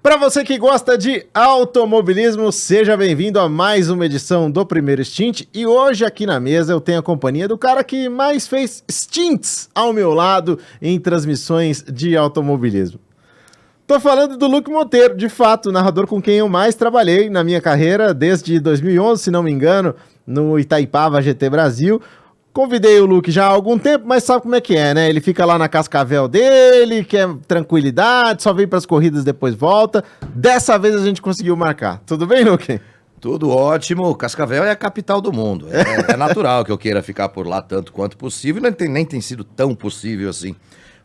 Para você que gosta de automobilismo, seja bem-vindo a mais uma edição do Primeiro Stint. E hoje aqui na mesa eu tenho a companhia do cara que mais fez stints ao meu lado em transmissões de automobilismo. Tô falando do Luke Monteiro, de fato, o narrador com quem eu mais trabalhei na minha carreira desde 2011, se não me engano, no Itaipava GT Brasil. Convidei o Luke já há algum tempo, mas sabe como é que é, né? Ele fica lá na cascavel dele, quer tranquilidade, só vem pras corridas, depois volta. Dessa vez a gente conseguiu marcar. Tudo bem, Luke? Tudo ótimo. Cascavel é a capital do mundo. É natural que eu queira ficar por lá tanto quanto possível. Nem tem sido tão possível assim.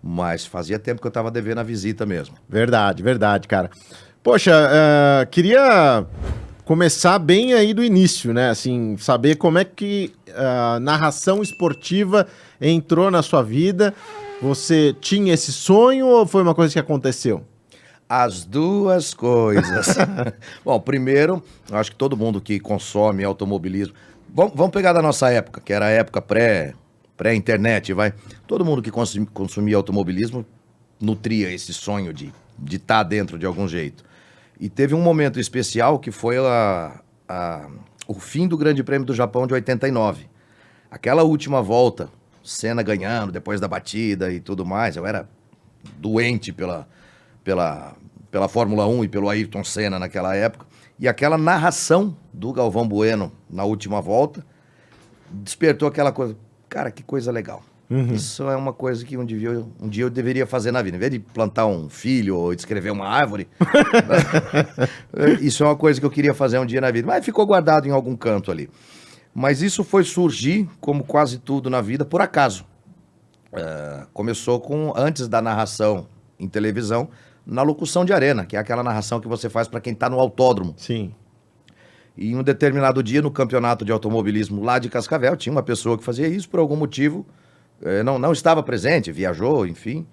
Mas fazia tempo que eu tava devendo a visita mesmo. Verdade, cara. Poxa, queria começar bem aí do início, né? Assim, saber como é que a narração esportiva entrou na sua vida. Você tinha esse sonho ou foi uma coisa que aconteceu? As duas coisas. Bom, primeiro, acho que todo mundo que consome automobilismo... Vamos pegar da nossa época, que era a época pré-internet, vai. Todo mundo que consumia automobilismo nutria esse sonho de estar dentro de algum jeito. E teve um momento especial que foi o fim do Grande Prêmio do Japão de 89. Aquela última volta, Senna ganhando depois da batida e tudo mais. Eu era doente pela Fórmula 1 e pelo Ayrton Senna naquela época. E aquela narração do Galvão Bueno na última volta despertou aquela coisa. Cara, que coisa legal. Uhum. Isso é uma coisa que um dia eu deveria fazer na vida. Em vez de plantar um filho ou escrever uma árvore, isso é uma coisa que eu queria fazer um dia na vida. Mas ficou guardado em algum canto ali. Mas isso foi surgir, como quase tudo na vida, por acaso. Começou antes da narração em televisão, na locução de arena, que é aquela narração que você faz para quem está no autódromo. Sim. E em um determinado dia, no campeonato de automobilismo lá de Cascavel, tinha uma pessoa que fazia isso por algum motivo. Não estava presente, viajou, enfim.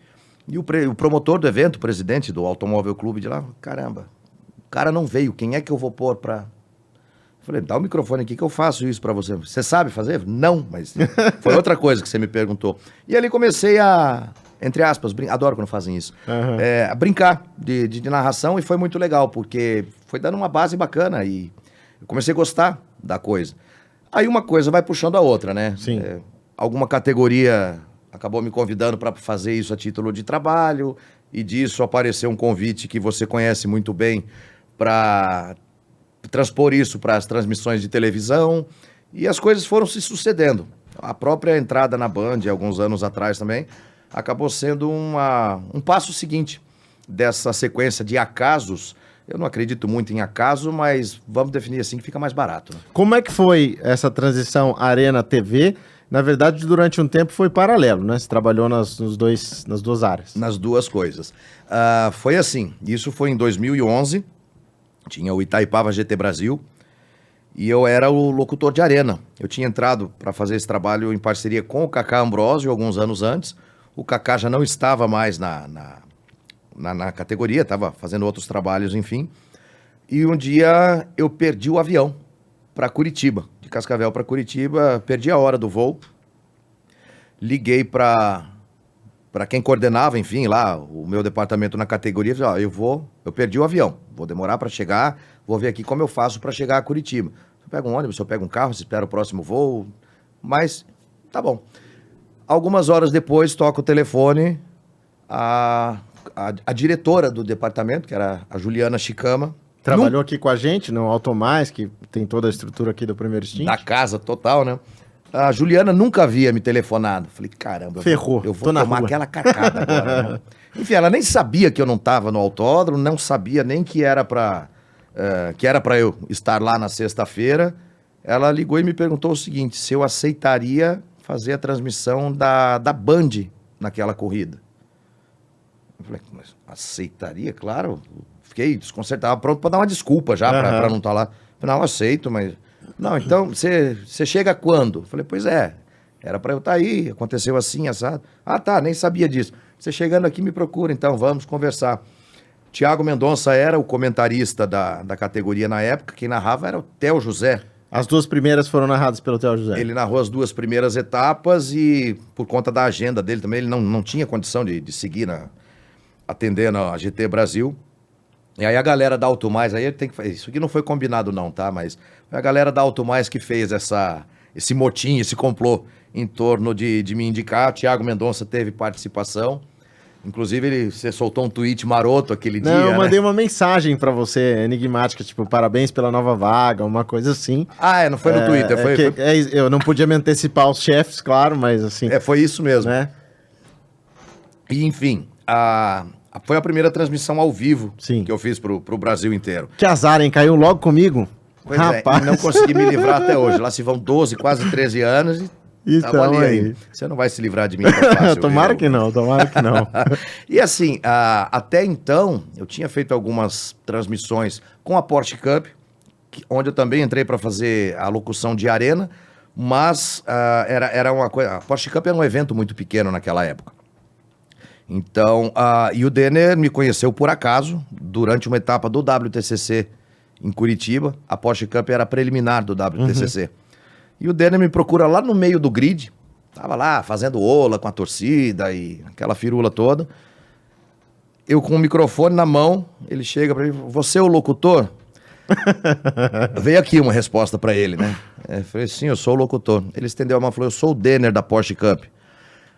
E o promotor do evento, o presidente do Automóvel Clube de lá, caramba, o cara não veio, quem é que eu vou pôr pra... Eu falei, dá o microfone aqui que eu faço isso pra você. Você sabe fazer? Não, mas foi outra coisa que você me perguntou. E ali comecei entre aspas, adoro quando fazem isso, a brincar de narração, e foi muito legal, porque foi dando uma base bacana e eu comecei a gostar da coisa. Aí uma coisa vai puxando a outra, né? Sim. Alguma categoria acabou me convidando para fazer isso a título de trabalho, e disso apareceu um convite que você conhece muito bem para transpor isso para as transmissões de televisão, e as coisas foram se sucedendo. A própria entrada na Band, alguns anos atrás também, acabou sendo um passo seguinte dessa sequência de acasos. Eu não acredito muito em acaso, mas vamos definir assim que fica mais barato. Né? Como é que foi essa transição Arena-TV? Na verdade, durante um tempo foi paralelo, né? Você trabalhou nas duas áreas. Nas duas coisas. Foi assim, isso foi em 2011, tinha o Itaipava GT Brasil, e eu era o locutor de arena. Eu tinha entrado para fazer esse trabalho em parceria com o Cacá Ambrosio alguns anos antes. O Cacá já não estava mais na categoria, estava fazendo outros trabalhos, enfim. E um dia eu perdi o avião para Curitiba, de Cascavel para Curitiba, perdi a hora do voo. Liguei para quem coordenava, enfim, lá, o meu departamento na categoria, falei, eu perdi o avião, vou demorar para chegar, vou ver aqui como eu faço para chegar a Curitiba. Eu pego um ônibus, eu pego um carro, você espera o próximo voo, mas tá bom. Algumas horas depois, toca o telefone, a diretora do departamento, que era a Juliana Chicama. Trabalhou aqui com a gente no Automais, que tem toda a estrutura aqui do Primeiro Stint. Da casa total, né? A Juliana nunca havia me telefonado. Falei, caramba, ferrou, eu vou tomar aquela cacada agora. Né? Enfim, ela nem sabia que eu não estava no autódromo, não sabia nem que era para eu estar lá na sexta-feira. Ela ligou e me perguntou o seguinte, se eu aceitaria fazer a transmissão da Band naquela corrida. Eu falei, mas aceitaria? Claro. Fiquei desconcertado, pronto para dar uma desculpa já, para não estar lá. Falei, não, aceito, mas... Não, então, você chega quando? Eu falei, pois era para eu estar aí, aconteceu assim, assado. Ah, tá, nem sabia disso. Você chegando aqui, me procura, então, vamos conversar. Tiago Mendonça era o comentarista da categoria na época, quem narrava era o Theo José. As duas primeiras foram narradas pelo Theo José. Ele narrou as duas primeiras etapas e, por conta da agenda dele também, ele não tinha condição de seguir atendendo a GT Brasil. E aí a galera da Alto Mais, aí tem que fazer. Isso aqui não foi combinado, não, tá? Mas foi a galera da Alto Mais que fez esse motim, esse complô em torno de me indicar. O Thiago Mendonça teve participação. Inclusive, você soltou um tweet maroto aquele dia. Não, eu mandei uma mensagem pra você, enigmática, tipo, parabéns pela nova vaga, uma coisa assim. Não foi no Twitter. Eu não podia me antecipar aos chefes, claro, mas assim. Foi isso mesmo. Né? E, enfim, foi a primeira transmissão ao vivo Sim. que eu fiz pro Brasil inteiro. Que azar, hein? Caiu logo comigo? Pois Rapaz. e não consegui me livrar até hoje. Lá se vão 12, quase 13 anos e Então, tava ali aí. ainda. Você não vai se livrar de mim tão fácil. Tomara que não, tomara que não. E assim, até então, eu tinha feito algumas transmissões com a Porsche Cup, onde eu também entrei para fazer a locução de arena, mas era uma coisa... A Porsche Cup era um evento muito pequeno naquela época. Então, e o Denner me conheceu por acaso, durante uma etapa do WTCC em Curitiba. A Porsche Cup era preliminar do WTCC. E o Denner me procura lá no meio do grid. Tava lá fazendo ola com a torcida e aquela firula toda. Eu com o microfone na mão, ele chega pra mim, você é o locutor? Veio aqui uma resposta pra ele, né? Eu falei, sim, eu sou o locutor. Ele estendeu a mão e falou, eu sou o Denner da Porsche Cup.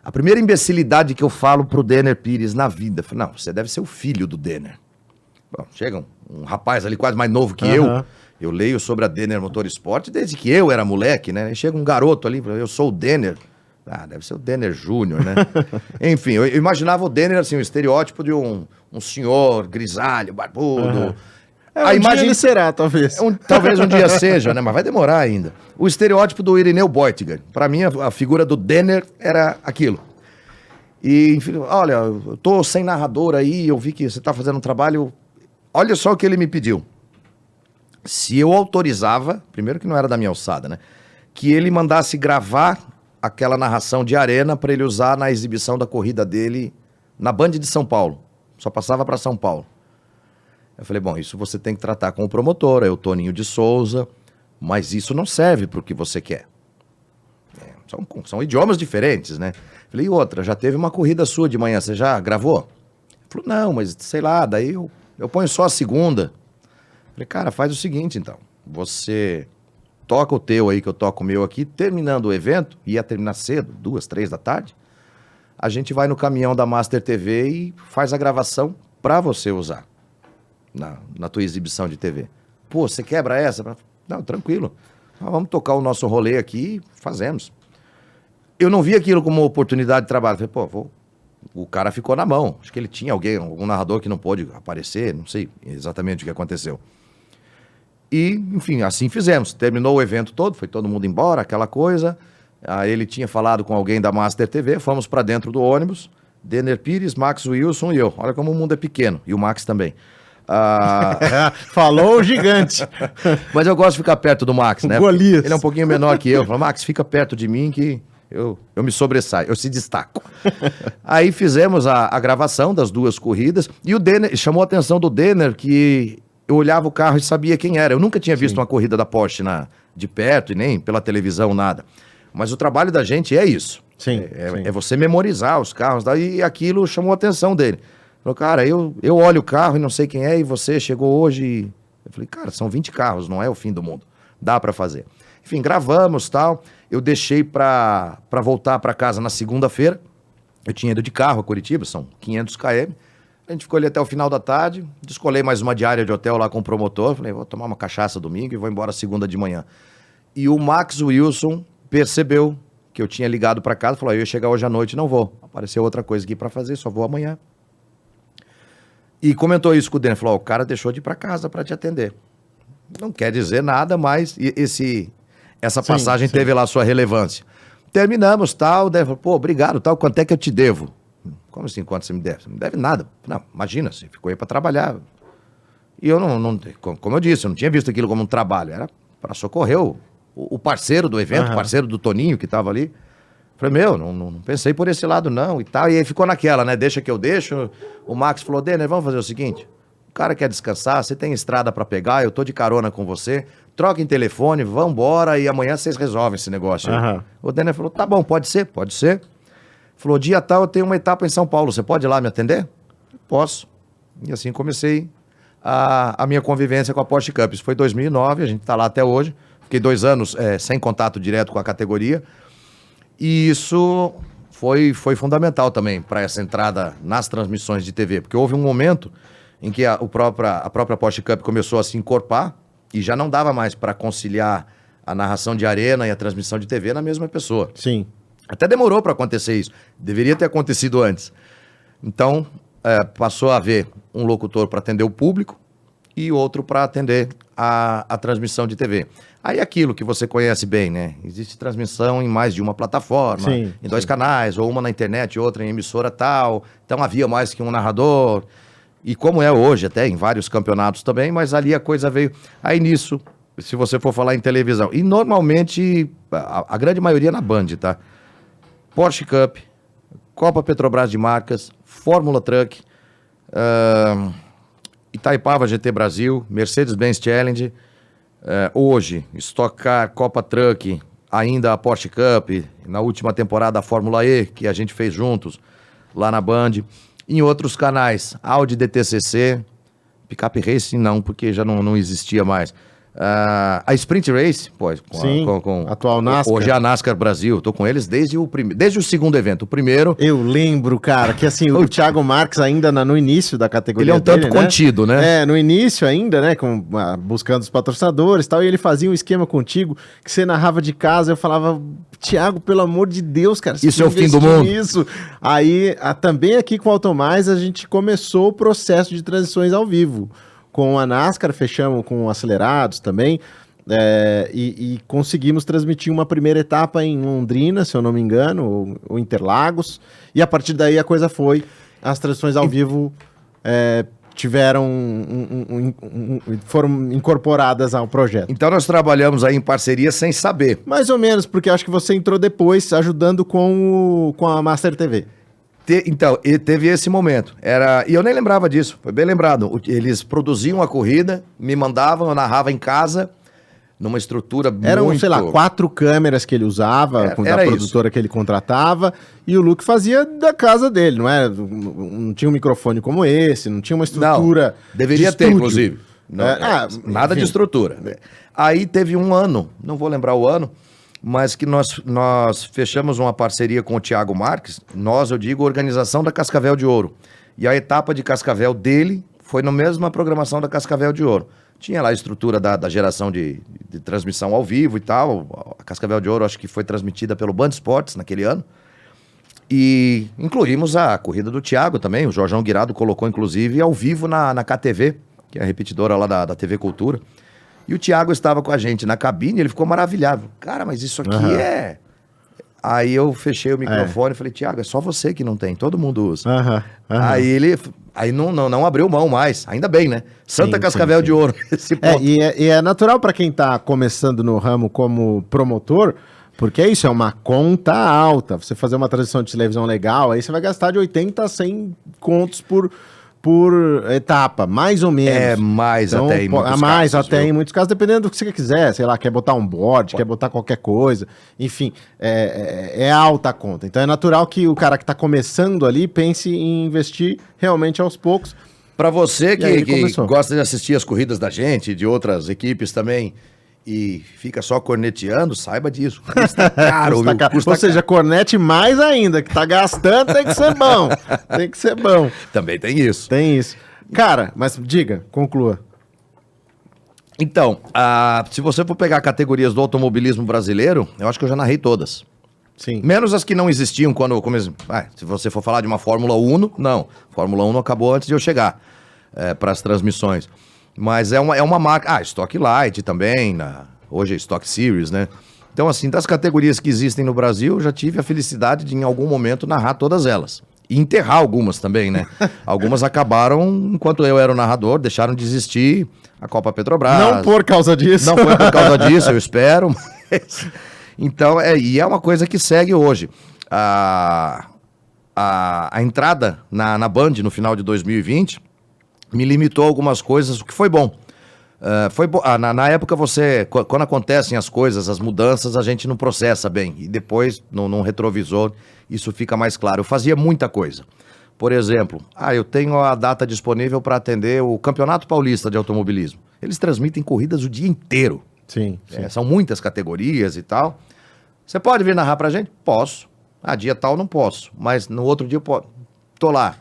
A primeira imbecilidade que eu falo pro Denner Pires na vida, eu falei, não, você deve ser o filho do Denner. Bom, chega um rapaz ali quase mais novo que eu leio sobre a Denner Motorsport desde que eu era moleque, né? E chega um garoto ali, eu sou o Denner. Deve ser o Denner Júnior, né? Enfim, eu imaginava o Denner assim, o estereótipo de um senhor grisalho, barbudo. Dia ele será, talvez. Talvez um dia seja, né? Mas vai demorar ainda. O estereótipo do Irineu Beuttiger. Pra mim, a figura do Denner era aquilo. E, enfim, olha, eu tô sem narrador aí, eu vi que você tá fazendo um trabalho... Olha só o que ele me pediu. Se eu autorizava, primeiro que não era da minha alçada, né? Que ele mandasse gravar aquela narração de arena para ele usar na exibição da corrida dele na Band de São Paulo. Só passava para São Paulo. Eu falei, bom, isso você tem que tratar com o promotor, é o Toninho de Souza, mas isso não serve para o que você quer. São idiomas diferentes, né? Eu falei, e outra, já teve uma corrida sua de manhã, você já gravou? Ele falou, não, mas sei lá, daí eu ponho só a segunda. Falei, cara, faz o seguinte, então. Você toca o teu aí, que eu toco o meu aqui. Terminando o evento, ia terminar cedo, 2, 3 da tarde. A gente vai no caminhão da Master TV e faz a gravação pra você usar na tua exibição de TV. Pô, você quebra essa? Não, tranquilo. Vamos tocar o nosso rolê aqui e fazemos. Eu não vi aquilo como uma oportunidade de trabalho. Falei, pô, o cara ficou na mão. Acho que ele tinha algum narrador que não pôde aparecer, não sei exatamente o que aconteceu. E, enfim, assim fizemos. Terminou o evento todo, foi todo mundo embora, aquela coisa. Aí ele tinha falado com alguém da Master TV, fomos para dentro do ônibus, Denner Pires, Max Wilson e eu. Olha como o mundo é pequeno, e o Max também. Falou o gigante. Mas eu gosto de ficar perto do Max, né? Golias. Ele é um pouquinho menor que eu. Falei, Max, fica perto de mim que eu me sobressaio, eu se destaco. Aí fizemos a gravação das 2 corridas e o Denner, chamou a atenção do Denner que eu olhava o carro e sabia quem era. Eu nunca tinha visto uma corrida da Porsche de perto e nem pela televisão, nada. Mas o trabalho da gente é isso. Sim, É você memorizar os carros. E aquilo chamou a atenção dele. Falou, cara, eu olho o carro e não sei quem é, e você chegou hoje. Eu falei, cara, são 20 carros, não é o fim do mundo. Dá pra fazer. Enfim, gravamos tal. Eu deixei pra voltar pra casa na segunda-feira. Eu tinha ido de carro a Curitiba, são 500 km. A gente ficou ali até o final da tarde. Descolei mais uma diária de hotel lá com o promotor. Falei, vou tomar uma cachaça domingo e vou embora segunda de manhã. E o Max Wilson percebeu que eu tinha ligado pra casa. Falou, eu ia chegar hoje à noite, não vou. Apareceu outra coisa aqui pra fazer, só vou amanhã. E comentou isso com o Denner, falou, o cara deixou de ir pra casa pra te atender. Não quer dizer nada, mas essa passagem teve lá sua relevância. Terminamos, tal, o Denner falou, pô, obrigado, tal, quanto é que eu te devo? Como assim, quanto você me deve? Você não me deve nada. Não, imagina, você ficou aí pra trabalhar. E eu não como eu disse, eu não tinha visto aquilo como um trabalho, era pra socorrer o parceiro do evento, o parceiro do Toninho que tava ali. Falei, não pensei por esse lado não e tal. E aí ficou naquela, né? Deixa que eu deixo. O Max falou, Denner, vamos fazer o seguinte. O cara quer descansar, você tem estrada pra pegar, eu tô de carona com você. Troquem telefone, vambora e amanhã vocês resolvem esse negócio aí. O Denner falou, tá bom, pode ser. Falou, dia tal eu tenho uma etapa em São Paulo, você pode ir lá me atender? Posso. E assim comecei a minha convivência com a Porsche Cup. Isso foi em 2009, a gente está lá até hoje. Fiquei 2 anos sem contato direto com a categoria. E isso foi fundamental também para essa entrada nas transmissões de TV, porque houve um momento em que a própria Porsche Cup começou a se encorpar e já não dava mais para conciliar a narração de arena e a transmissão de TV na mesma pessoa. Sim. Até demorou para acontecer isso. Deveria ter acontecido antes. Então, passou a haver um locutor para atender o público e outro para atender a transmissão de TV. Aí aquilo que você conhece bem, né? Existe transmissão em mais de uma plataforma, sim, em 2 canais, ou uma na internet, outra em emissora tal. Então havia mais que um narrador. E como é hoje, até em vários campeonatos também, mas ali a coisa veio... Aí nisso, se você for falar em televisão, e normalmente, a grande maioria na Band, tá? Porsche Cup, Copa Petrobras de Marcas, Fórmula Truck, Itaipava GT Brasil, Mercedes-Benz Challenge, hoje, Stock Car, Copa Truck, ainda a Porsche Cup, na última temporada a Fórmula E, que a gente fez juntos, lá na Band. Em outros canais, Audi DTCC, Pickup Racing não, porque já não existia mais. A Sprint Race, com atual NASCAR. Hoje é a NASCAR Brasil, tô com eles desde o segundo evento. O primeiro... Eu lembro, cara, que assim, o Thiago Marques ainda no início da categoria ele é um dele, tanto contido, né? No início ainda, né, buscando os patrocinadores e tal, e ele fazia um esquema contigo que você narrava de casa, eu falava, Thiago, pelo amor de Deus, cara, isso é o fim do mundo. Isso. Aí, também aqui com o Automais, a gente começou o processo de transições ao vivo. Com a NASCAR, fechamos com acelerados também, e conseguimos transmitir uma primeira etapa em Londrina, se eu não me engano, ou Interlagos, e a partir daí a coisa foi, as transições ao vivo foram incorporadas ao projeto. Então nós trabalhamos aí em parceria sem saber. Mais ou menos, porque acho que você entrou depois ajudando com a Master TV. Então, teve esse momento. E eu nem lembrava disso, foi bem lembrado. Eles produziam a corrida, me mandavam, eu narrava em casa, numa estrutura Eram, sei lá, 4 câmeras que ele usava, da produtora que ele contratava, e o Luke fazia da casa dele, não tinha um microfone como esse, não tinha uma estrutura. Não, deveria ter, inclusive. Nada de estrutura. Aí teve um ano, não vou lembrar o ano, mas que nós fechamos uma parceria com o Thiago Marques, eu digo Organização da Cascavel de Ouro. E a etapa de Cascavel dele foi na mesma programação da Cascavel de Ouro. Tinha lá a estrutura da geração de transmissão ao vivo e tal. A Cascavel de Ouro acho que foi transmitida pelo Band Esportes naquele ano. E incluímos a corrida do Thiago também, o Jorjão Guirado colocou inclusive ao vivo na KTV, que é a repetidora lá da TV Cultura. E o Thiago estava com a gente na cabine, ele ficou maravilhado. Cara, mas isso aqui é... Aí eu fechei o microfone e falei, Thiago, é só você que não tem, todo mundo usa. Aí ele não abriu mão mais, ainda bem, né? Santa Cascavel de Ouro. Esse ponto. E é natural para quem tá começando no ramo como promotor, porque é isso, é uma conta alta. Você fazer uma transmissão de televisão legal, aí você vai gastar de 80 a 100 contos por etapa, mais ou menos. É mais então, até em muitos casos. Mais até em muitos casos, dependendo do que você quiser. Sei lá, quer botar um board, quer botar qualquer coisa. Enfim, é alta a conta. Então é natural que o cara que está começando ali pense em investir realmente aos poucos. Para você que gosta de assistir as corridas da gente, de outras equipes também, e fica só corneteando, saiba disso. Custa caro, Ou seja, cornete mais ainda, que tá gastando, tem que ser bom. Tem que ser bom. Também tem isso. Tem isso. Cara, mas diga, conclua. Então, se você for pegar categorias do automobilismo brasileiro, eu acho que eu já narrei todas. Sim. Menos as que não existiam quando eu comecei. Se você for falar de uma Fórmula 1, não. Fórmula 1 acabou antes de eu chegar para as transmissões. Mas é uma marca... Stock Light também, hoje é Stock Series, né? Então, assim, das categorias que existem no Brasil, eu já tive a felicidade de, em algum momento, narrar todas elas. E enterrar algumas também, né? Algumas acabaram, enquanto eu era o narrador, deixaram de existir a Copa Petrobras. Não por causa disso. Não foi por causa disso, eu espero. Mas... Então, e é uma coisa que segue hoje. A entrada na Band no final de 2020... me limitou a algumas coisas, o que foi bom. Na época quando acontecem as coisas, as mudanças, a gente não processa bem. E depois, num retrovisor, isso fica mais claro. Eu fazia muita coisa. Por exemplo, eu tenho a data disponível para atender o Campeonato Paulista de Automobilismo. Eles transmitem corridas o dia inteiro. Sim. São muitas categorias e tal. Você pode vir narrar pra gente? Posso. Dia tal não posso, mas no outro dia eu posso. Tô lá.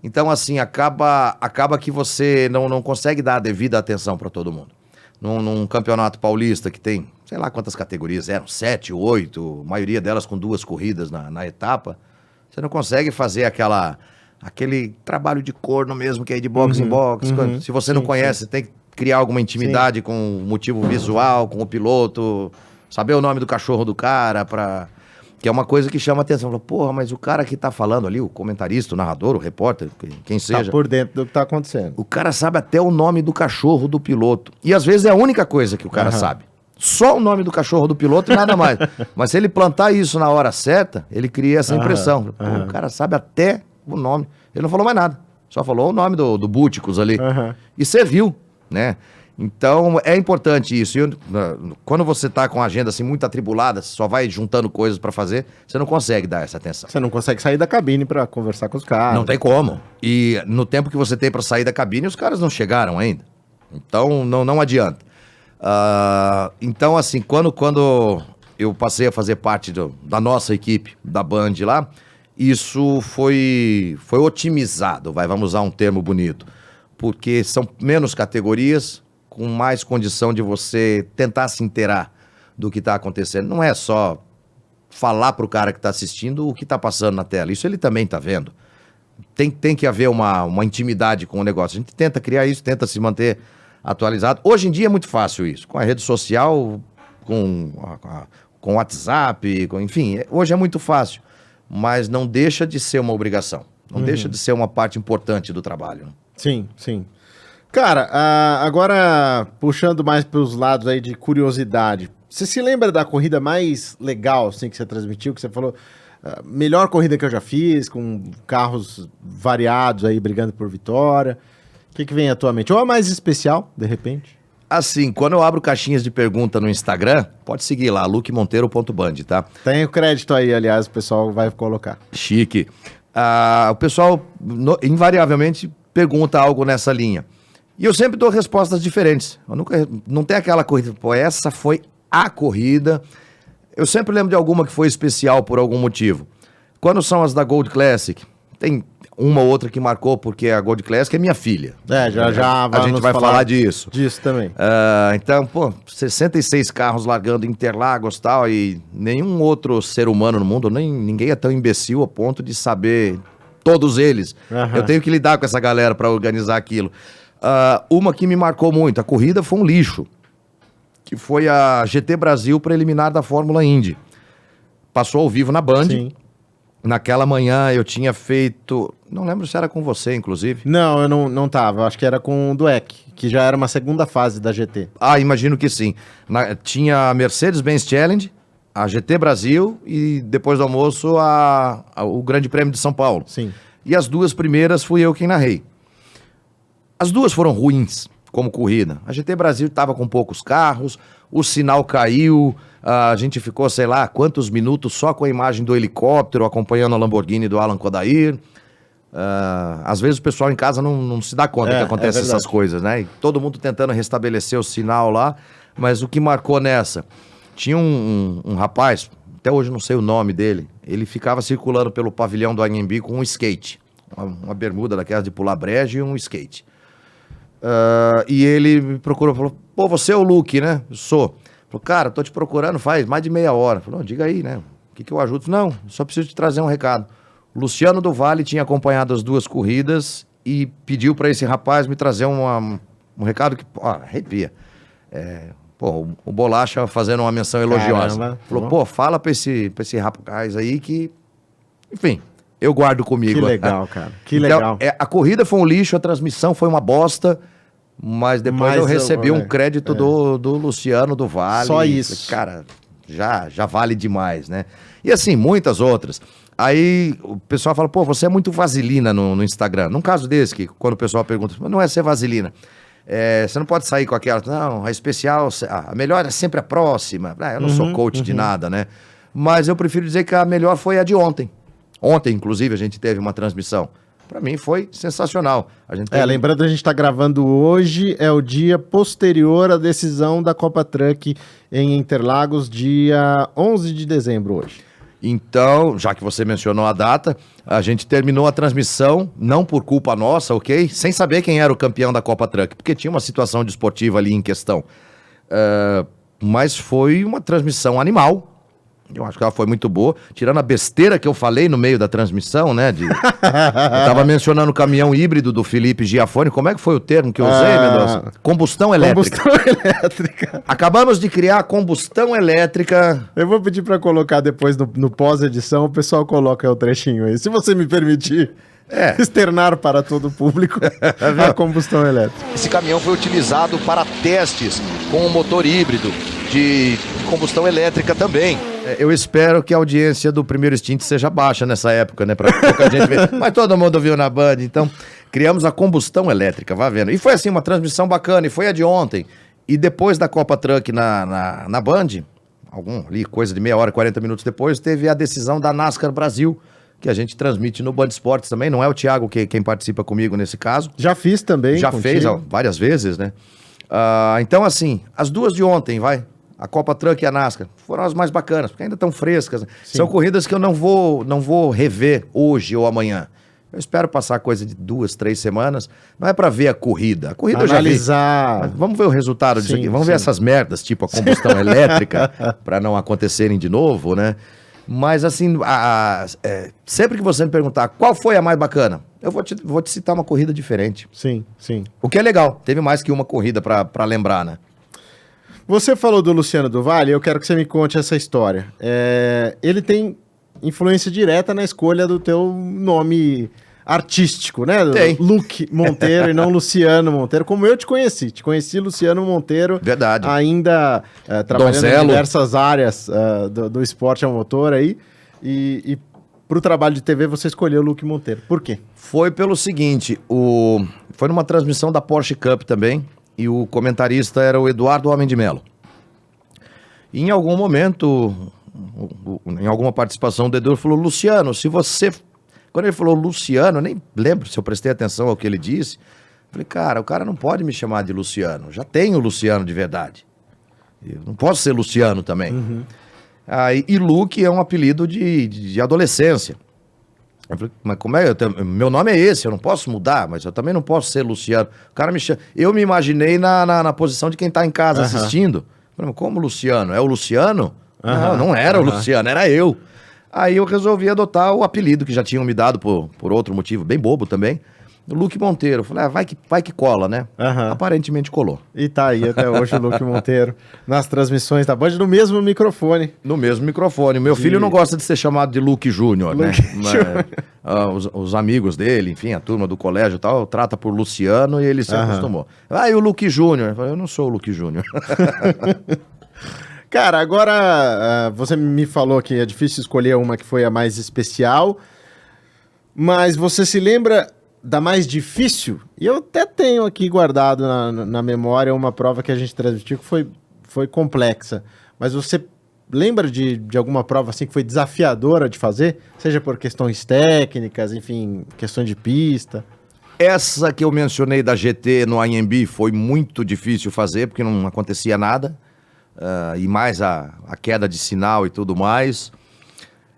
Então, assim, acaba que você não consegue dar a devida atenção para todo mundo. Num campeonato paulista que tem, sei lá quantas categorias eram, 7, 8, a maioria delas com 2 corridas na etapa, você não consegue fazer aquele trabalho de corno mesmo, que é de box em box. Se você não conhece, você tem que criar alguma intimidade com o motivo visual, com o piloto, saber o nome do cachorro do cara, que é uma coisa que chama atenção. Fala, porra, mas o cara que tá falando ali, o comentarista, o narrador, o repórter, quem seja... Tá por dentro do que tá acontecendo. O cara sabe até o nome do cachorro do piloto. E às vezes é a única coisa que o cara sabe. Só o nome do cachorro do piloto e nada mais. Mas se ele plantar isso na hora certa, ele cria essa impressão. Pô, o cara sabe até o nome. Ele não falou mais nada. Só falou o nome do Búticos ali. E serviu, né? Então, é importante isso. Quando você tá com a agenda assim muito atribulada, só vai juntando coisas para fazer, você não consegue dar essa atenção. Você não consegue sair da cabine para conversar com os caras. Não tem como. E no tempo que você tem para sair da cabine, os caras não chegaram ainda. Então, não adianta. Então, assim, quando eu passei a fazer parte da nossa equipe, da Band lá, isso foi otimizado, vamos usar um termo bonito, porque são menos categorias, com mais condição de você tentar se inteirar do que está acontecendo. Não é só falar para o cara que está assistindo o que está passando na tela. Isso ele também está vendo. Tem que haver uma intimidade com o negócio. A gente tenta criar isso, tenta se manter atualizado. Hoje em dia é muito fácil isso. Com a rede social, com o WhatsApp, enfim, hoje é muito fácil. Mas não deixa de ser uma obrigação. Não deixa de ser uma parte importante do trabalho. Né? Sim, sim. Cara, agora puxando mais para os lados aí de curiosidade, você se lembra da corrida mais legal assim, que você transmitiu, que você falou, melhor corrida que eu já fiz, com carros variados aí brigando por vitória? O que vem à tua mente? Ou a mais especial, de repente? Assim, quando eu abro caixinhas de pergunta no Instagram, pode seguir lá, luquemonteiro.band, tá? Tem o crédito aí, aliás, o pessoal vai colocar. Chique. O pessoal invariavelmente pergunta algo nessa linha. E eu sempre dou respostas diferentes. Não tem aquela corrida, pô, essa foi a corrida. Eu sempre lembro de alguma que foi especial por algum motivo. Quando são as da Gold Classic, tem uma ou outra que marcou, porque a Gold Classic é minha filha. Já a gente vai falar disso. Disso também. Então, pô, 66 carros largando Interlagos e tal, e nenhum outro ser humano no mundo, ninguém é tão imbecil a ponto de saber todos eles. Eu tenho que lidar com essa galera para organizar aquilo. Uma que me marcou muito, a corrida foi um lixo, que foi a GT Brasil preliminar da Fórmula Indy. Passou ao vivo na Band. Sim. Naquela manhã eu tinha feito, não lembro se era com você, inclusive. Não, eu não tava, eu acho que era com o Dweck, que já era uma segunda fase da GT. Imagino que sim. Tinha a Mercedes-Benz Challenge, a GT Brasil e depois do almoço o Grande Prêmio de São Paulo. Sim. E as duas primeiras fui eu quem narrei. As duas foram ruins como corrida. A GT Brasil estava com poucos carros, o sinal caiu, a gente ficou, sei lá, quantos minutos só com a imagem do helicóptero acompanhando a Lamborghini do Alan Kodair. Às vezes o pessoal em casa não se dá conta que acontecem essas coisas, né? E todo mundo tentando restabelecer o sinal lá, mas o que marcou nessa? Tinha um rapaz, até hoje não sei o nome dele, ele ficava circulando pelo pavilhão do Anhembi com um skate, uma bermuda daquelas de pular brejo e um skate. E ele me procurou, falou, pô, você é o Luque, né? Eu sou. Falou, cara, tô te procurando faz mais de meia hora. Falou, diga aí, né? O que eu ajudo? Não, só preciso te trazer um recado. O Luciano do Vale tinha acompanhado as duas corridas e pediu para esse rapaz me trazer um recado que, arrepia. O Bolacha fazendo uma menção elogiosa. Caramba, falou, pô, fala pra esse rapaz aí que, enfim, eu guardo comigo. Que legal, cara. Que então, legal. A corrida foi um lixo, a transmissão foi uma bosta, mas depois eu recebi um crédito do Luciano do Vale. Só isso. Cara, já vale demais, né? E assim, muitas outras. Aí o pessoal fala, pô, você é muito vaselina no Instagram. Num caso desse, que quando o pessoal pergunta, não é ser vaselina. Você não pode sair com aquela, não, a especial, a melhor é sempre a próxima. Eu não sou coach de nada, né? Mas eu prefiro dizer que a melhor foi a de ontem. Ontem, inclusive, a gente teve uma transmissão. Para mim foi sensacional. Lembrando, a gente está gravando hoje, é o dia posterior à decisão da Copa Truck em Interlagos, dia 11 de dezembro hoje. Então, já que você mencionou a data, a gente terminou a transmissão, não por culpa nossa, ok? Sem saber quem era o campeão da Copa Truck, porque tinha uma situação desportiva ali em questão. Mas foi uma transmissão animal. Eu acho que ela foi muito boa, tirando a besteira que eu falei no meio da transmissão, né? Eu tava mencionando o caminhão híbrido do Felipe Giafone. Como é que foi o termo que eu usei, Mendonça? Combustão elétrica. Combustão elétrica. Acabamos de criar a combustão elétrica. Eu vou pedir para colocar depois no pós-edição, o pessoal coloca o trechinho aí. Se você me permitir externar para todo o público a combustão elétrica. Esse caminhão foi utilizado para testes com um motor híbrido de combustão elétrica também. Eu espero que a audiência do Primeiro Stint seja baixa nessa época, né? Pra pouca gente ver. Mas todo mundo viu na Band, então criamos a combustão elétrica, vá vendo. E foi assim, uma transmissão bacana, e foi a de ontem. E depois da Copa Truck na Band, coisa de meia hora, 40 minutos depois, teve a decisão da NASCAR Brasil, que a gente transmite no Band Esportes também. Não é o Thiago quem participa comigo nesse caso. Já fiz também. Já fez várias vezes, né? Então, assim, as duas de ontem, a Copa Truck e a NASCAR foram as mais bacanas, porque ainda estão frescas. Né? São corridas que eu não vou rever hoje ou amanhã. Eu espero passar coisa de 2, 3 semanas. Não é para ver a corrida. A corrida analisar. Eu já vi. Mas vamos ver o resultado disso aqui. Vamos ver essas merdas, tipo a combustão elétrica, para não acontecerem de novo, né? Mas assim, sempre que você me perguntar qual foi a mais bacana, eu vou te citar uma corrida diferente. Sim. O que é legal. Teve mais que uma corrida para lembrar, né? Você falou do Luciano do Vale, eu quero que você me conte essa história. Ele tem influência direta na escolha do teu nome artístico, né? Tem. Luke Monteiro e não Luciano Monteiro, como eu te conheci. Te conheci Luciano Monteiro. Verdade. Ainda trabalhando Donzelo. em diversas áreas do esporte a motor aí. E para o trabalho de TV você escolheu o Luke Monteiro. Por quê? Foi pelo seguinte, foi numa transmissão da Porsche Cup também, e o comentarista era o Eduardo Homem de Melo. E em algum momento, em alguma participação, o Edu falou, Luciano, se você... Quando ele falou Luciano, eu nem lembro se eu prestei atenção ao que ele disse. Falei, cara, o cara não pode me chamar de Luciano. Já tenho o Luciano de verdade. Eu não posso ser Luciano também. Uhum. E Luke é um apelido de adolescência. Eu falei, mas como é? Meu nome é esse, eu não posso mudar, mas eu também não posso ser Luciano. O cara me chama. Eu me imaginei na posição de quem tá em casa assistindo. Eu falei, mas como Luciano? É o Luciano? Não era o Luciano, era eu. Aí eu resolvi adotar o apelido que já tinham me dado por outro motivo, bem bobo também. Luke Monteiro. Eu falei, vai que cola, né? Aparentemente colou. E tá aí até hoje o Luke Monteiro nas transmissões da Band, no mesmo microfone. No mesmo microfone. Meu filho não gosta de ser chamado de Luke Júnior, né? Os amigos dele, enfim, a turma do colégio e tal, trata por Luciano e ele se acostumou. E o Luke Júnior? Eu falei, eu não sou o Luke Júnior. Cara, agora você me falou que é difícil escolher uma que foi a mais especial, mas você se lembra da mais difícil? E eu até tenho aqui guardado na memória uma prova que a gente transmitiu que foi complexa, mas você lembra de alguma prova assim que foi desafiadora de fazer? Seja por questões técnicas, enfim, questões de pista? Essa que eu mencionei da GT no AMB foi muito difícil fazer, porque não acontecia nada. E mais a queda de sinal e tudo mais.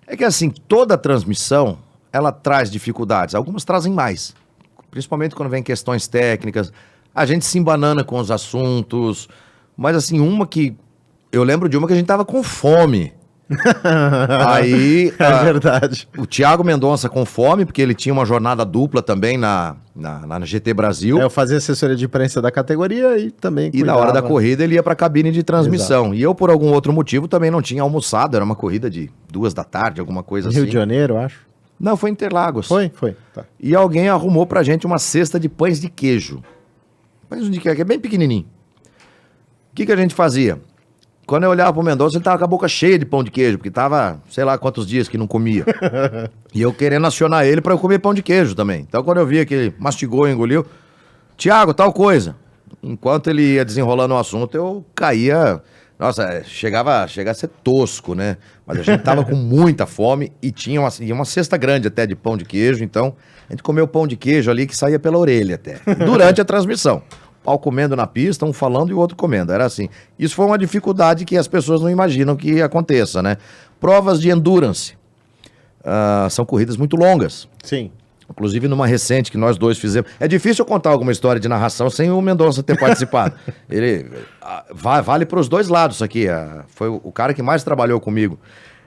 É que assim, toda transmissão, ela traz dificuldades. Algumas trazem mais. Principalmente quando vem questões técnicas. A gente se embanana com os assuntos. Mas assim, eu lembro de uma que a gente tava com fome. Aí é verdade. O Thiago Mendonça com fome, porque ele tinha uma jornada dupla também na GT Brasil. Eu fazia assessoria de imprensa da categoria e também cuidava. Na hora da corrida ele ia para a cabine de transmissão. Exato. E eu, por algum outro motivo, também não tinha almoçado. Era uma corrida de 2 da tarde, alguma coisa assim. Rio de Janeiro, acho. Não, foi em Interlagos. Foi. Tá. E alguém arrumou pra gente uma cesta de pães de queijo. Pães de queijo, que é bem pequenininho. O que a gente fazia? Quando eu olhava pro Mendonça, ele tava com a boca cheia de pão de queijo, porque tava, sei lá quantos dias que não comia. E eu querendo acionar ele pra eu comer pão de queijo também. Então quando eu via que ele mastigou e engoliu, Thiago, tal coisa. Enquanto ele ia desenrolando o assunto, eu caía Nossa, chega a ser tosco, né? Mas a gente tava com muita fome e tinha uma cesta grande até de pão de queijo, então a gente comeu pão de queijo ali que saía pela orelha até, durante a transmissão. O pau comendo na pista, um falando e o outro comendo, era assim. Isso foi uma dificuldade que as pessoas não imaginam que aconteça, né? Provas de endurance, são corridas muito longas. Sim. Inclusive numa recente que nós dois fizemos. É difícil eu contar alguma história de narração sem o Mendonça ter participado. Ele vale para os dois lados isso aqui. Foi o cara que mais trabalhou comigo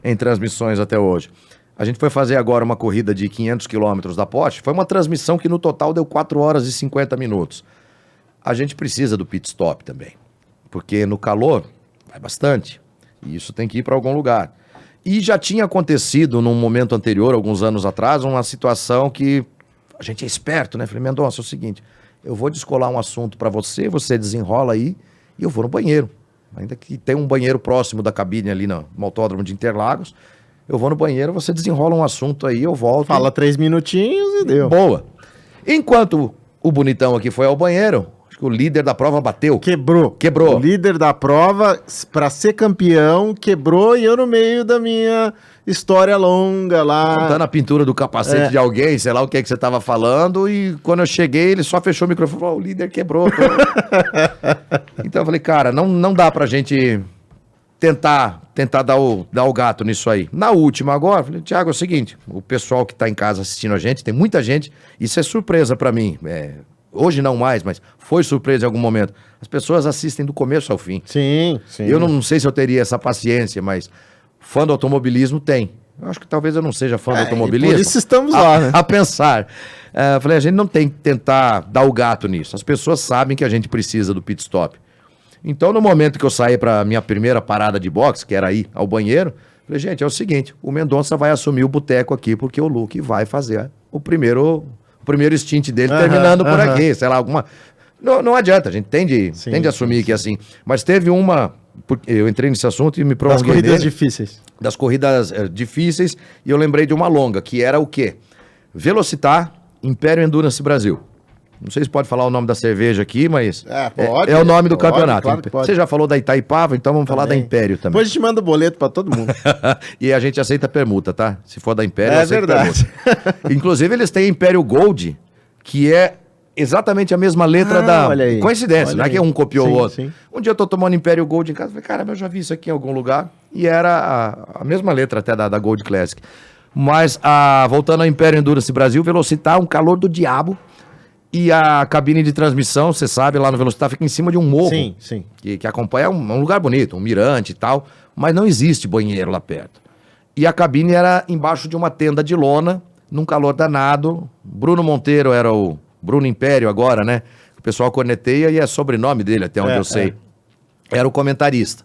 em transmissões até hoje. A gente foi fazer agora uma corrida de 500 quilômetros da Porsche. Foi uma transmissão que no total deu 4 horas e 50 minutos. A gente precisa do pit stop também. Porque no calor vai bastante. E isso tem que ir para algum lugar. E já tinha acontecido num momento anterior, alguns anos atrás, uma situação que a gente é esperto, né? Falei, Mendonça, é o seguinte, eu vou descolar um assunto para você, você desenrola aí e eu vou no banheiro. Ainda que tem um banheiro próximo da cabine ali no autódromo de Interlagos, eu vou no banheiro, você desenrola um assunto aí, eu volto. Fala 3 minutinhos e deu. Boa. Enquanto o bonitão aqui foi ao banheiro, acho que o líder da prova bateu. Quebrou. O líder da prova, para ser campeão, quebrou e eu no meio da minha história longa lá. Contando a pintura do capacete de alguém, sei lá o que é que você tava falando, e quando eu cheguei, ele só fechou o microfone e falou, o líder quebrou. Então eu falei, cara, não dá pra gente tentar dar o gato nisso aí. Na última agora, falei, Thiago, é o seguinte, o pessoal que tá em casa assistindo a gente, tem muita gente, isso é surpresa pra mim, hoje não mais, mas foi surpresa em algum momento. As pessoas assistem do começo ao fim. Sim, sim. Eu não sei se eu teria essa paciência, mas fã do automobilismo tem. Eu acho que talvez eu não seja fã do automobilismo. Por isso estamos lá, né? A pensar. Falei, a gente não tem que tentar dar o gato nisso. As pessoas sabem que a gente precisa do pit stop. Então, no momento que eu saí para minha primeira parada de boxe, que era ir ao banheiro, falei, gente, é o seguinte, o Mendonça vai assumir o boteco aqui, porque o Luke vai fazer o primeiro stint dele terminando por aqui, sei lá, alguma... Não adianta, a gente tem de assumir que é assim. Mas teve uma... Eu entrei nesse assunto e me prolonguei das corridas nele, difíceis. Das corridas difíceis, e eu lembrei de uma longa, que era o quê? Velocitar Império Endurance Brasil. Não sei se pode falar o nome da cerveja aqui, mas pode, é o nome do campeonato. Claro que pode. Você já falou da Itaipava, então vamos falar da Império também. Depois a gente manda o boleto pra todo mundo. E a gente aceita permuta, tá? Se for da Império, é verdade. Permuta. Inclusive, eles têm Império Gold, que é exatamente a mesma letra da... Coincidência, não é que um copiou o outro. Sim. Um dia eu tô tomando Império Gold em casa, falei, caramba, eu já vi isso aqui em algum lugar. E era a mesma letra até da Gold Classic. Mas, voltando ao Império Endurance Brasil, Velocitar, um calor do diabo. E a cabine de transmissão, você sabe, lá no Velocitar fica em cima de um morro. Sim, sim. Que acompanha um lugar bonito, um mirante e tal. Mas não existe banheiro lá perto. E a cabine era embaixo de uma tenda de lona, num calor danado. Bruno Monteiro era o... Bruno Império agora, né? O pessoal corneteia e é sobrenome dele, até onde eu sei. Era o comentarista.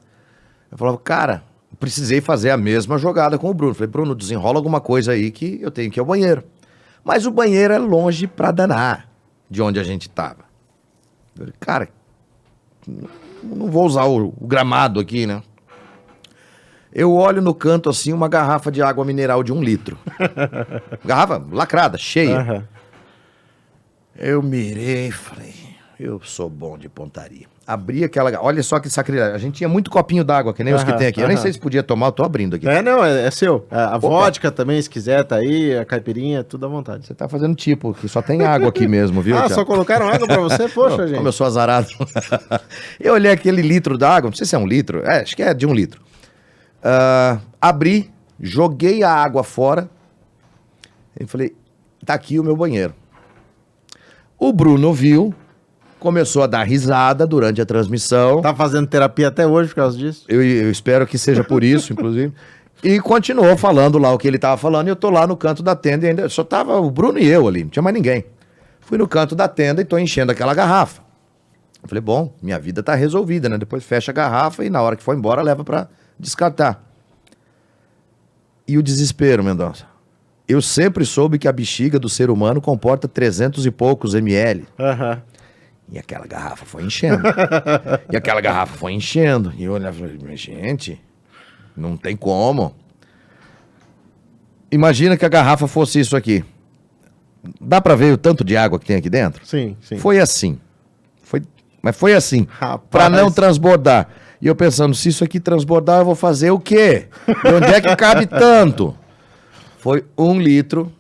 Eu falava, cara, precisei fazer a mesma jogada com o Bruno. Falei, Bruno, desenrola alguma coisa aí que eu tenho que ir ao banheiro. Mas o banheiro é longe pra danar de onde a gente tava. Eu falei, cara, não vou usar o gramado aqui, né? Eu olho no canto assim uma garrafa de água mineral de 1 litro. Garrafa lacrada, cheia. Uhum. Eu mirei e falei, eu sou bom de pontaria. Abri aquela... Olha só que sacrilégio. A gente tinha muito copinho d'água, que nem os que tem aqui. Eu nem sei se podia tomar, eu tô abrindo aqui. Não, é seu. A vodka também, se quiser, tá aí. A caipirinha, tudo à vontade. Você tá fazendo tipo, que só tem água aqui mesmo, viu? Só colocaram água pra você? Poxa, gente. Como eu sou azarado. Eu olhei aquele litro d'água, não sei se é 1 litro. Acho que é de 1 litro. Abri, joguei a água fora. E falei, tá aqui o meu banheiro. O Bruno viu, começou a dar risada durante a transmissão. Tá fazendo terapia até hoje por causa disso? Eu espero que seja por isso, inclusive. E continuou falando lá o que ele tava falando, e eu tô lá no canto da tenda, e ainda só tava o Bruno e eu ali, não tinha mais ninguém. Fui no canto da tenda e tô enchendo aquela garrafa. Eu falei, bom, minha vida tá resolvida, né? Depois fecha a garrafa e na hora que for embora leva pra descartar. E o desespero, Mendonça. Eu sempre soube que a bexiga do ser humano comporta 300 e poucos ml. Uhum. E aquela garrafa foi enchendo. E eu olhava e falei, gente, não tem como. Imagina que a garrafa fosse isso aqui. Dá pra ver o tanto de água que tem aqui dentro? Sim, sim. Foi assim. Mas foi assim. Rapaz. Pra não transbordar. E eu pensando, se isso aqui transbordar, eu vou fazer o quê? E onde é que cabe tanto? Foi 1 litro.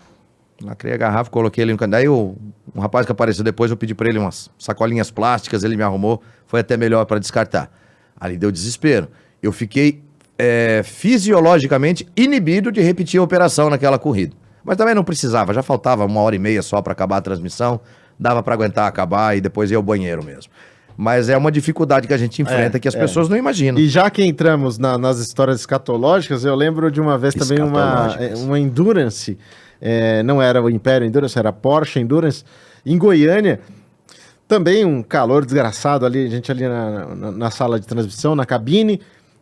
Lacrei a garrafa, coloquei ele no canto. Daí um rapaz que apareceu depois, eu pedi pra ele umas sacolinhas plásticas, ele me arrumou. Foi até melhor pra descartar. Ali deu desespero. Eu fiquei fisiologicamente inibido de repetir a operação naquela corrida. Mas também não precisava, já faltava 1h30 só pra acabar a transmissão. Dava pra aguentar acabar e depois ir ao banheiro mesmo. Mas é uma dificuldade que a gente enfrenta que as pessoas não imaginam. E já que entramos nas histórias escatológicas, eu lembro de uma vez também uma Endurance, não era o Império Endurance, era a Porsche Endurance, em Goiânia, também um calor desgraçado ali, a gente ali na sala de transmissão, na cabine,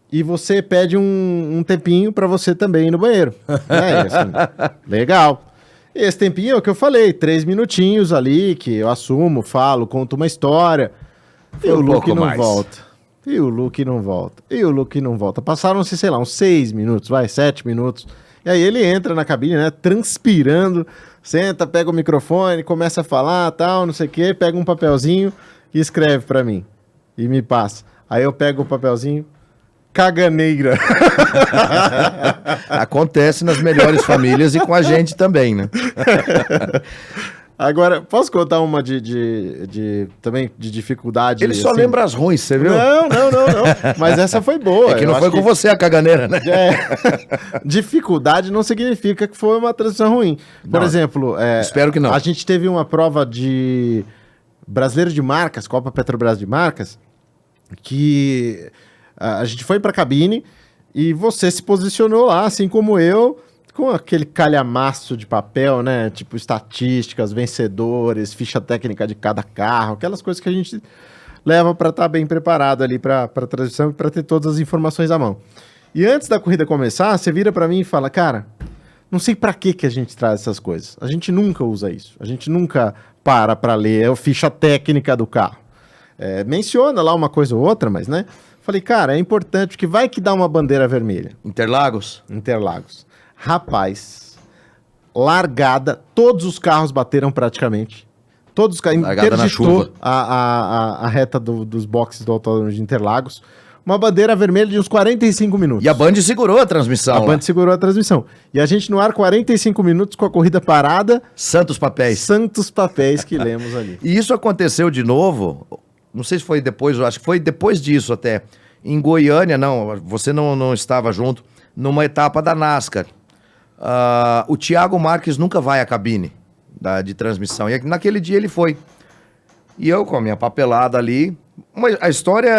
e você pede um tempinho para você também ir no banheiro. Assim, legal. Esse tempinho é o que eu falei, 3 minutinhos ali, que eu assumo, falo, conto uma história... E o Luke não volta. E o Luke não volta. E o Luke não volta. Passaram-se, sei lá, uns 6 minutos, 7 minutos. E aí ele entra na cabine, né, transpirando, senta, pega o microfone, começa a falar, tal, não sei o quê, pega um papelzinho e escreve pra mim. E me passa. Aí eu pego o papelzinho, caganeira. Acontece nas melhores famílias e com a gente também, né? Agora, posso contar uma também de dificuldade? Ele só assim? Lembra as ruins, você viu? Não. Mas essa foi boa. É que não foi com você a caganeira, né? Dificuldade não significa que foi uma transição ruim. Por exemplo... espero que não. A gente teve uma prova de brasileiro de marcas, Copa Petrobras de marcas, que a gente foi pra cabine e você se posicionou lá, assim como eu... com aquele calhamaço de papel, né? Tipo, estatísticas, vencedores, ficha técnica de cada carro, aquelas coisas que a gente leva para estar bem preparado ali para a transmissão e para ter todas as informações à mão. E antes da corrida começar, você vira para mim e fala, cara, não sei para que a gente traz essas coisas. A gente nunca usa isso. A gente nunca para ler a ficha técnica do carro. Menciona lá uma coisa ou outra, mas, né? Falei, cara, é importante, porque vai que dá uma bandeira vermelha. Interlagos. Rapaz, largada, todos os carros bateram praticamente. Todos os carros, interditou a reta dos boxes do Autódromo de Interlagos. Uma bandeira vermelha de uns 45 minutos. E a Band segurou a transmissão. A Band segurou a transmissão. E a gente no ar 45 minutos com a corrida parada. Santos papéis que lemos ali. E isso aconteceu de novo, não sei se foi depois, eu acho que foi depois disso até. Em Goiânia, não, você não estava junto, numa etapa da NASCAR. O Thiago Marques nunca vai à cabine de transmissão. E naquele dia ele foi. E eu, com a minha papelada ali... a história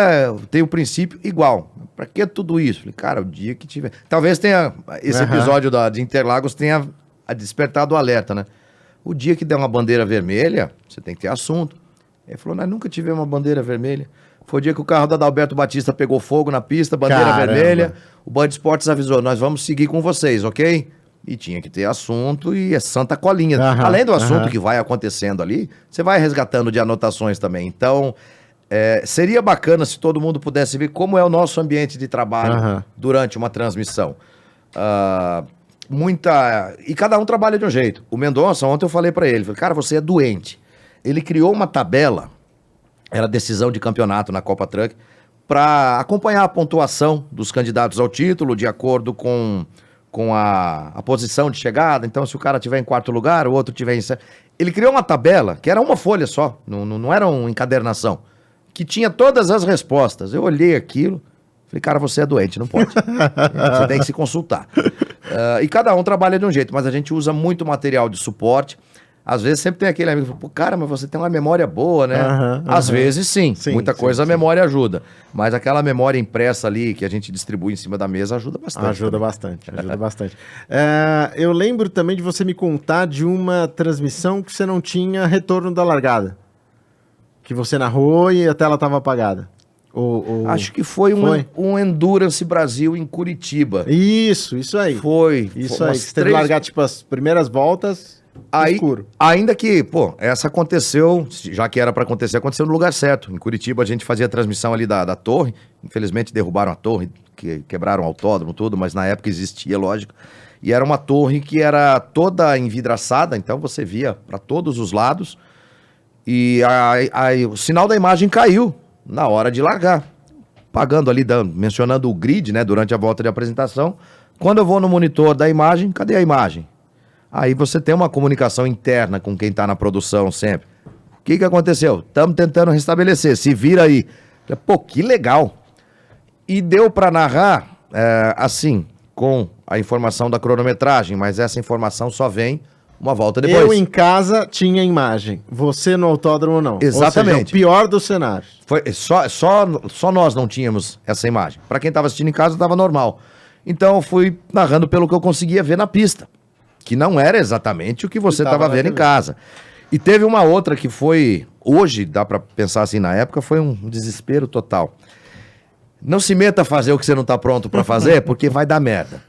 tem o princípio igual. Pra que tudo isso? Falei, cara, o dia que tiver... Talvez tenha... Esse episódio de Interlagos tenha despertado o alerta, né? O dia que der uma bandeira vermelha, você tem que ter assunto. Ele falou, nós nunca tivemos uma bandeira vermelha. Foi o dia que o carro da Adalberto Batista pegou fogo na pista, bandeira vermelha. O Band Esportes avisou, nós vamos seguir com vocês, ok? E tinha que ter assunto e é santa colinha. Além do assunto que vai acontecendo ali, você vai resgatando de anotações também. Então, seria bacana se todo mundo pudesse ver como é o nosso ambiente de trabalho durante uma transmissão. E cada um trabalha de um jeito. O Mendonça, ontem eu falei pra ele, cara, você é doente. Ele criou uma tabela, era decisão de campeonato na Copa Truck, para acompanhar a pontuação dos candidatos ao título de acordo com a posição de chegada. Então, se o cara estiver em 4º lugar, o outro estiver em... Ele criou uma tabela, que era uma folha só, não era uma encadernação, que tinha todas as respostas. Eu olhei aquilo, falei, cara, você é doente, não pode. Você tem que se consultar. E cada um trabalha de um jeito, mas a gente usa muito material de suporte. Às vezes sempre tem aquele amigo que fala, pô, cara, mas você tem uma memória boa, né? Às vezes sim, muita coisa a memória ajuda. Mas aquela memória impressa ali que a gente distribui em cima da mesa ajuda bastante. Ajuda bastante. Eu lembro também de você me contar de uma transmissão que você não tinha retorno da largada. Que você narrou e a tela estava apagada. Acho que foi um Endurance Brasil em Curitiba. Isso aí. Foi. Isso aí. Você teve que largar, tipo, as primeiras voltas... escuro. Ainda que, essa aconteceu, já que era pra acontecer, aconteceu no lugar certo. Em Curitiba a gente fazia a transmissão ali da torre, infelizmente derrubaram a torre, quebraram o autódromo, tudo, mas na época existia, lógico. E era uma torre que era toda envidraçada, então você via pra todos os lados, e o sinal da imagem caiu na hora de largar. pagando ali, mencionando o grid, né, durante a volta de apresentação. Quando eu vou no monitor da imagem, cadê a imagem? Aí você tem uma comunicação interna com quem está na produção sempre. O que aconteceu? Estamos tentando restabelecer, se vira aí. Pô, que legal. E deu para narrar, assim, com a informação da cronometragem, mas essa informação só vem uma volta depois. Eu em casa tinha imagem, você no autódromo não. Exatamente. Ou seja, o pior dos cenários. Foi, só nós não tínhamos essa imagem. Para quem estava assistindo em casa, estava normal. Então eu fui narrando pelo que eu conseguia ver na pista, que não era exatamente o que você estava vendo em casa. E teve uma outra que foi, hoje, dá para pensar assim, na época, foi um desespero total. Não se meta a fazer o que você não está pronto para fazer, porque vai dar merda.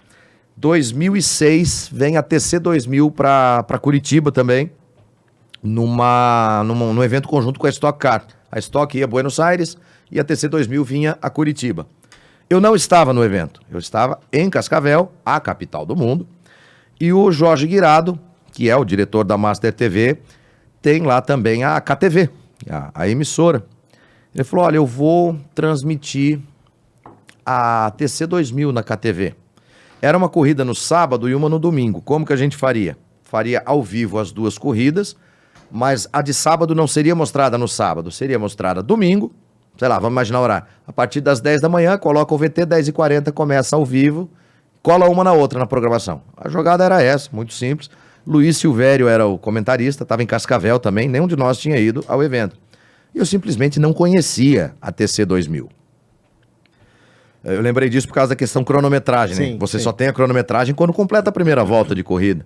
2006, vem a TC 2000 para Curitiba também, num evento conjunto com a Stock Car. A Stock ia a Buenos Aires e a TC 2000 vinha a Curitiba. Eu não estava no evento, eu estava em Cascavel, a capital do mundo, e o Jorge Guirado, que é o diretor da Master TV, tem lá também a KTV, a emissora. Ele falou, olha, eu vou transmitir a TC 2000 na KTV. Era uma corrida no sábado e uma no domingo. Como que a gente faria? Faria ao vivo as duas corridas, mas a de sábado não seria mostrada no sábado, seria mostrada domingo, sei lá, vamos imaginar o horário. A partir das 10 da manhã, coloca o VT, 10h40, começa ao vivo, cola uma na outra na programação. A jogada era essa, muito simples. Luiz Silvério era o comentarista, estava em Cascavel também, nenhum de nós tinha ido ao evento. E eu simplesmente não conhecia a TC 2000. Eu lembrei disso por causa da questão cronometragem, né? Você só tem a cronometragem quando completa a primeira volta de corrida.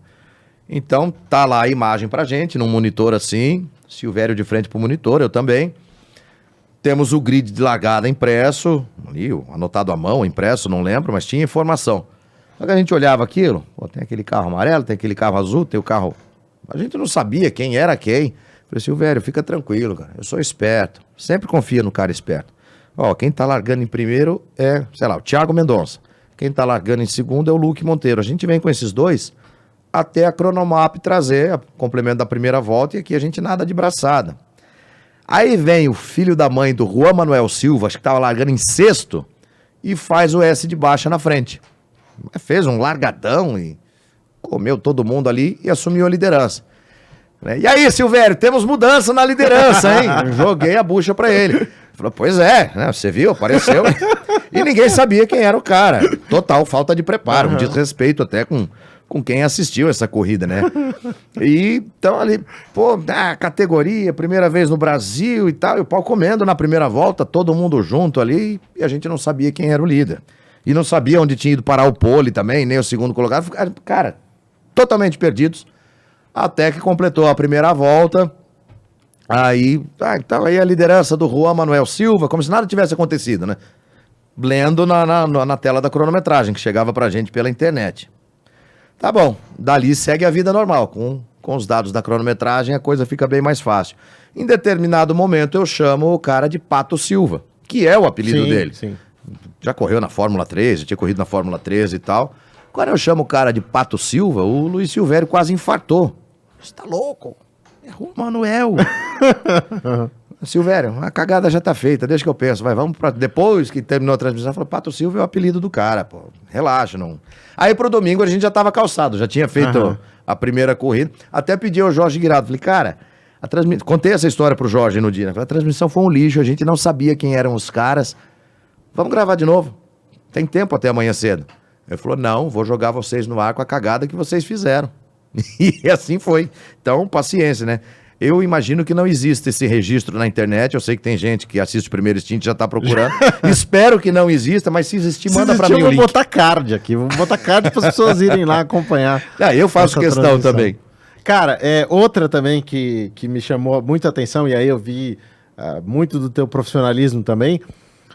Então, tá lá a imagem pra gente, num monitor assim, Silvério de frente pro monitor, eu também. Temos o grid de largada impresso, ali, anotado à mão, impresso, não lembro, mas tinha informação. Só que a gente olhava aquilo, pô, tem aquele carro amarelo, tem aquele carro azul, tem o carro... A gente não sabia quem era quem. Falei, Silvério, fica tranquilo, cara, eu sou esperto. Sempre confia no cara esperto. Ó, quem tá largando em primeiro é, sei lá, o Thiago Mendonça. Quem tá largando em segundo é o Luque Monteiro. A gente vem com esses dois até a Cronomap trazer o complemento da primeira volta e aqui a gente nada de braçada. Aí vem o filho da mãe do Juan Manuel Silva, acho que tava largando em sexto, e faz o S de baixa na frente. Fez um largadão e comeu todo mundo ali e assumiu a liderança. E aí, Silvério, temos mudança na liderança, hein? Joguei a bucha pra ele. Falou, pois é, né? Você viu, apareceu. E ninguém sabia quem era o cara. Total falta de preparo, um desrespeito até com quem assistiu essa corrida, né? E então ali, pô, categoria, primeira vez no Brasil e tal, e o pau comendo na primeira volta, todo mundo junto ali, e a gente não sabia quem era o líder. E não sabia onde tinha ido parar o pole também, nem o segundo colocado. Cara, totalmente perdidos. Até que completou a primeira volta. Aí, então aí a liderança do Juan Manuel Silva, como se nada tivesse acontecido, né? Lendo na tela da cronometragem, que chegava pra gente pela internet. Tá bom, dali segue a vida normal. Com os dados da cronometragem a coisa fica bem mais fácil. Em determinado momento eu chamo o cara de Pato Silva, que é o apelido dele. Sim. Já correu na Fórmula 3, já tinha corrido na Fórmula 13 e tal. Quando eu chamo o cara de Pato Silva, o Luiz Silvério quase infartou. Você tá louco? É o Manuel. Silvério, a cagada já tá feita, deixa que eu penso. Vamos pra... Depois que terminou a transmissão, falou, Pato Silva é o apelido do cara, pô. Relaxa, não. Aí pro domingo a gente já tava calçado, já tinha feito a primeira corrida. Até pedi ao Jorge Guirado, falei, cara, contei essa história pro Jorge no dia, né? Falei, a transmissão foi um lixo, a gente não sabia quem eram os caras. Vamos gravar de novo. Tem tempo até amanhã cedo. Ele falou, não, vou jogar vocês no ar com a cagada que vocês fizeram. E assim foi. Então, paciência, né? Eu imagino que não existe esse registro na internet. Eu sei que tem gente que assiste o Primeiro Stint e já tá procurando. Espero que não exista, mas se existir, manda pra mim o link. Eu vou botar card aqui. Vou botar card para as pessoas irem lá acompanhar. Eu faço questão transmissão também. Cara, outra também que me chamou muita atenção, e aí eu vi muito do teu profissionalismo também,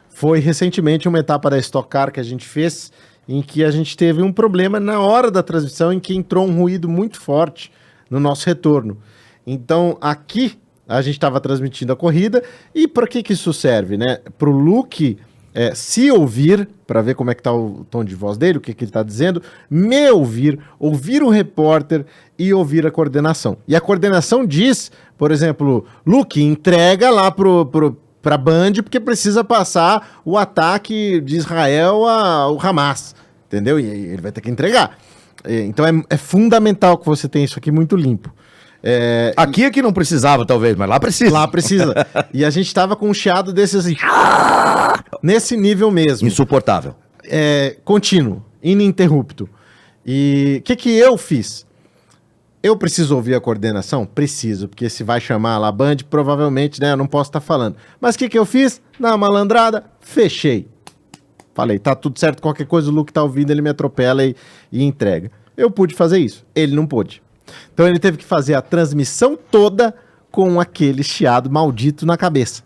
foi recentemente uma etapa da Stock Car que a gente fez, em que a gente teve um problema na hora da transmissão, em que entrou um ruído muito forte no nosso retorno. Então, aqui, a gente estava transmitindo a corrida, e para que isso serve, né? Para o Luque se ouvir, para ver como é que está o tom de voz dele, o que ele está dizendo, me ouvir o repórter e ouvir a coordenação. E a coordenação diz, por exemplo, Luque, entrega lá pro pra Band, porque precisa passar o ataque de Israel ao Hamas, entendeu? E ele vai ter que entregar. Então é fundamental que você tenha isso aqui muito limpo. Aqui é que não precisava, talvez, mas lá precisa. Lá precisa. E a gente tava com um chiado desse assim, nesse nível mesmo. Insuportável. Contínuo, ininterrupto. E o que eu fiz? Eu preciso ouvir a coordenação? Preciso, porque se vai chamar lá a Band, provavelmente, né, eu não posso estar falando. Mas o que eu fiz? Na malandrada, fechei. Falei, tá tudo certo, qualquer coisa o Luke tá ouvindo, ele me atropela e entrega. Eu pude fazer isso, ele não pôde. Então ele teve que fazer a transmissão toda com aquele chiado maldito na cabeça.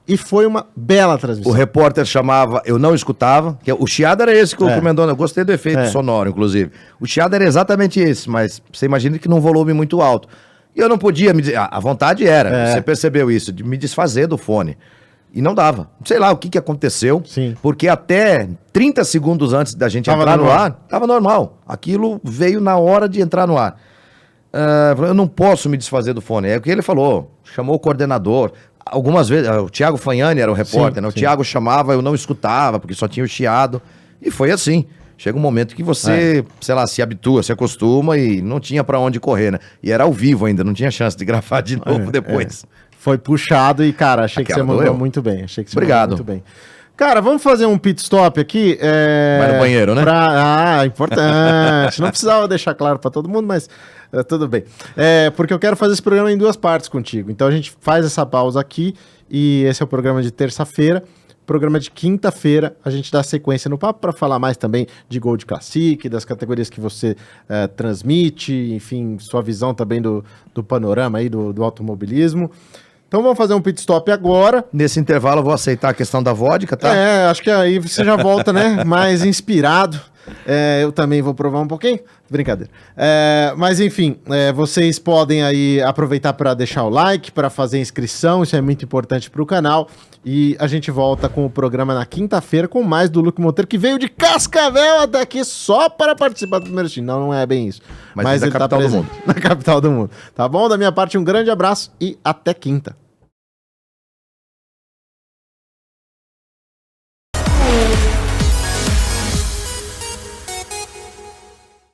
E foi uma bela transmissão. O repórter chamava, eu não escutava, que o chiado era esse que o Mendonça, eu gostei do efeito sonoro, inclusive. O chiado era exatamente esse, mas você imagina que num volume muito alto. E eu não podia a vontade era, você percebeu isso, de me desfazer do fone. E não dava. Sei lá o que aconteceu, Sim. Porque até 30 segundos antes da gente entrar no ar, tava normal. Aquilo veio na hora de entrar no ar. Eu não posso me desfazer do fone. É o que ele falou, chamou o coordenador. Algumas vezes, o Thiago Fagnani era o repórter, né? O Thiago chamava, eu não escutava, porque só tinha o chiado. E foi assim. Chega um momento que você, sei lá, se habitua, se acostuma e não tinha pra onde correr, né? E era ao vivo ainda, não tinha chance de gravar de novo depois. Foi puxado e, cara, achei que você mandou muito bem. Obrigado. Mandou muito bem. Cara, vamos fazer um pit stop aqui. Vai no banheiro, né? Importante. Não precisava deixar claro pra todo mundo, mas tudo bem. Porque eu quero fazer esse programa em 2 partes contigo. Então a gente faz essa pausa aqui e esse é o programa de terça-feira. Programa de quinta-feira, a gente dá sequência no papo para falar mais também de Gold Classic, das categorias que você transmite, enfim, sua visão também do panorama aí do automobilismo. Então vamos fazer um pit stop agora. Nesse intervalo eu vou aceitar a questão da vodka, tá? Acho que aí você já volta, né, mais inspirado. Eu também vou provar um pouquinho. Brincadeira. Mas enfim, vocês podem aí aproveitar para deixar o like, para fazer inscrição, isso é muito importante para o canal. E a gente volta com o programa na quinta-feira com mais do Luke Monteiro, que veio de Cascavel até aqui só para participar do primeiro time. Não é bem isso. Mas ele da capital do mundo. Na capital do mundo. Tá bom? Da minha parte, um grande abraço e até quinta.